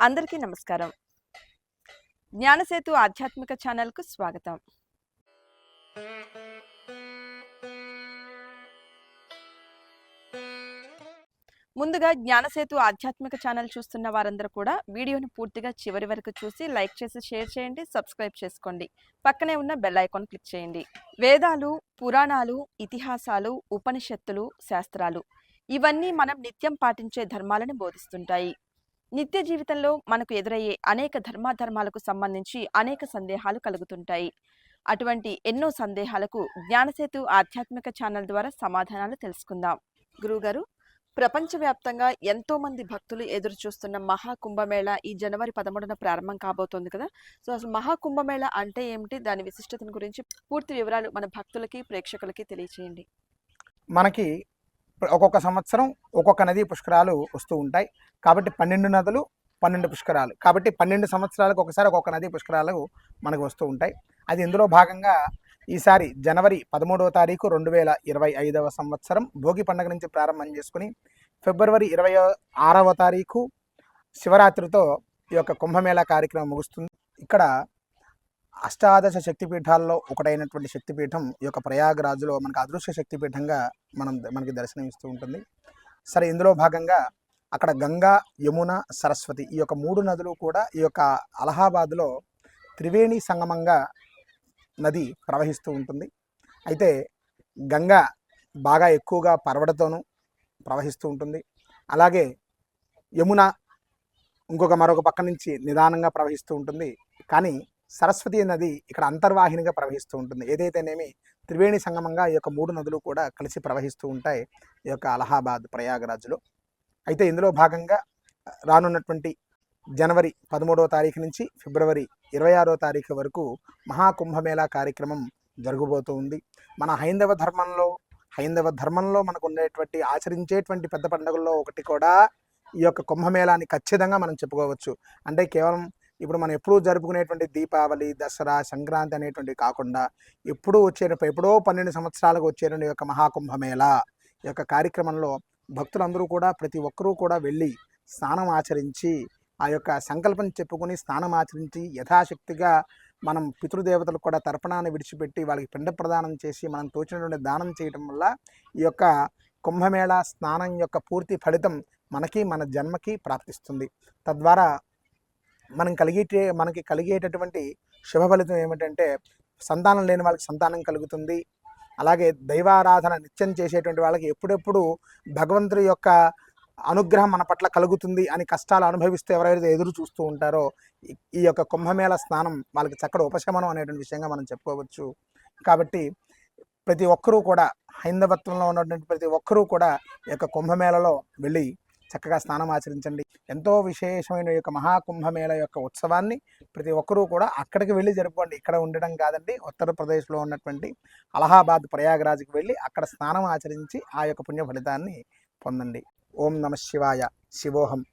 అందరికీ నమస్కారం. జ్ఞానసేతు ఆధ్యాత్మిక ఛానల్‌కు స్వాగతం. ముందుగా జ్ఞానసేతు ఆధ్యాత్మిక ఛానల్ చూస్తున్న వారందరూ కూడా వీడియోని పూర్తిగా చివరి వరకు చూసి లైక్ చేసి షేర్ చేయండి, సబ్స్క్రైబ్ చేసుకోండి. పక్కనే ఉన్న బెల్ ఐకాన్ క్లిక్ చేయండి. వేదాలు, పురాణాలు, ఇతిహాసాలు, ఉపనిషత్తులు, శాస్త్రాలు ఇవన్నీ మనం నిత్యం పాటించే ధర్మాలను బోధిస్తుంటాయి. నిత్య జీవితంలో మనకు ఎదురయ్యే అనేక ధర్మాధర్మాలకు సంబంధించి అనేక సందేహాలు కలుగుతుంటాయి. అటువంటి ఎన్నో సందేహాలకు జ్ఞానసేతు ఆధ్యాత్మిక ఛానల్ ద్వారా సమాధానాలు తెలుసుకుందాం. గురువుగారు, ప్రపంచవ్యాప్తంగా ఎంతో మంది భక్తులు ఎదురు చూస్తున్న మహాకుంభమేళ ఈ జనవరి 13న ప్రారంభం కాబోతోంది కదా. సో అసలు మహాకుంభమేళ అంటే ఏమిటి, దాని విశిష్టతను గురించి పూర్తి వివరాలు మన భక్తులకి, ప్రేక్షకులకి తెలియచేయండి. మనకి ఒక్కొక్క సంవత్సరం ఒక్కొక్క నదీ పుష్కరాలు వస్తూ ఉంటాయి. కాబట్టి 12 నదులు 12 పుష్కరాలు, కాబట్టి 12 సంవత్సరాలకు ఒకసారి ఒక్కొక్క నదీ పుష్కరాలు మనకు వస్తూ ఉంటాయి. అది ఇందులో భాగంగా ఈసారి జనవరి 13వ తారీఖు 2025వ సంవత్సరం భోగి పండుగ నుంచి ప్రారంభం చేసుకుని ఫిబ్రవరి 26వ తారీఖు శివరాత్రితో ఈ యొక్క కుంభమేళా కార్యక్రమం ముగుస్తుంది. ఇక్కడ అష్టాదశ శక్తిపీఠాల్లో ఒకటైనటువంటి శక్తిపీఠం ఈ యొక్క ప్రయాగరాజులో మనకు అదృశ్య శక్తిపీఠంగా మనకి దర్శనమిస్తూ ఉంటుంది. సరే, ఇందులో భాగంగా అక్కడ గంగా, యమున, సరస్వతి ఈ యొక్క 3 నదులు కూడా ఈ యొక్క అలహాబాద్లో త్రివేణి సంగమంగా నది ప్రవహిస్తూ ఉంటుంది. అయితే గంగా బాగా ఎక్కువగా పర్వతతోనూ ప్రవహిస్తూ ఉంటుంది. అలాగే యమున మరొక పక్క నుంచి నిదానంగా ప్రవహిస్తూ ఉంటుంది. కానీ సరస్వతి నది ఇక్కడ అంతర్వాహినిగా ప్రవహిస్తూ ఉంటుంది. ఏదైతేనేమి త్రివేణి సంగమంగా ఈ యొక్క 3 నదులు కూడా కలిసి ప్రవహిస్తూ ఉంటాయి ఈ యొక్క అలహాబాద్ ప్రయాగరాజులో. అయితే ఇందులో భాగంగా రానున్నటువంటి జనవరి 13వ తారీఖు నుంచి ఫిబ్రవరి 26వ తారీఖు వరకు మహాకుంభమేళా కార్యక్రమం జరగబోతూ ఉంది. మన హైందవ ధర్మంలో మనకు ఉండేటువంటి ఆచరించేటువంటి పెద్ద పండుగల్లో ఒకటి కూడా ఈ యొక్క కుంభమేళాని ఖచ్చితంగా మనం చెప్పుకోవచ్చు. అంటే కేవలం ఇప్పుడు మనం ఎప్పుడూ జరుపుకునేటువంటి దీపావళి, దసరా, సంక్రాంతి అనేటువంటివి కాకుండా ఎప్పుడో 12 సంవత్సరాలకు వచ్చేటువంటి యొక్క మహాకుంభమేళా ఈ యొక్క కార్యక్రమంలో భక్తులందరూ కూడా ప్రతి ఒక్కరూ కూడా వెళ్ళి స్నానం ఆచరించి ఆ యొక్క సంకల్పం చెప్పుకొని స్నానం ఆచరించి యథాశక్తిగా మనం పితృదేవతలకు కూడా తర్పణాన్ని విడిచిపెట్టి వాళ్ళకి పిండ ప్రదానం చేసి మనం తోచినటువంటి దానం చేయడం వల్ల ఈ యొక్క కుంభమేళా స్నానం యొక్క పూర్తి ఫలితం మనకి మన జన్మకి ప్రాప్తిస్తుంది. తద్వారా మనకి కలిగేటటువంటి శుభ ఫలితం ఏమిటంటే సంతానం లేని వాళ్ళకి సంతానం కలుగుతుంది. అలాగే దైవారాధన నిత్యం చేసేటువంటి వాళ్ళకి ఎప్పుడెప్పుడు భగవంతుడి యొక్క అనుగ్రహం మన పట్ల కలుగుతుంది అని కష్టాలు అనుభవిస్తూ ఎవరైతే ఎదురు చూస్తూ ఉంటారో ఈ యొక్క కుంభమేళా స్నానం వాళ్ళకి చక్కటి ఉపశమనం అనేటువంటి విషయంగా మనం చెప్పుకోవచ్చు. కాబట్టి ప్రతి ఒక్కరూ కూడా హైందవత్వంలో ఉన్నటువంటి ప్రతి ఒక్కరూ కూడా ఈ యొక్క కుంభమేళలో వెళ్ళి చక్కగా స్నానం ఆచరించండి. ఎంతో విశేషమైన ఈ యొక్క మహాకుంభమేళ యొక్క ఉత్సవాన్ని ప్రతి ఒక్కరూ కూడా అక్కడికి వెళ్ళి జరుపుకోండి. ఇక్కడ ఉండడం కాదండి, ఉత్తరప్రదేశ్లో ఉన్నటువంటి అలహాబాద్ ప్రయాగరాజ్కి వెళ్ళి అక్కడ స్నానం ఆచరించి ఆ యొక్క పుణ్య ఫలితాన్ని పొందండి. ఓం నమ శివాయ. శివోహం.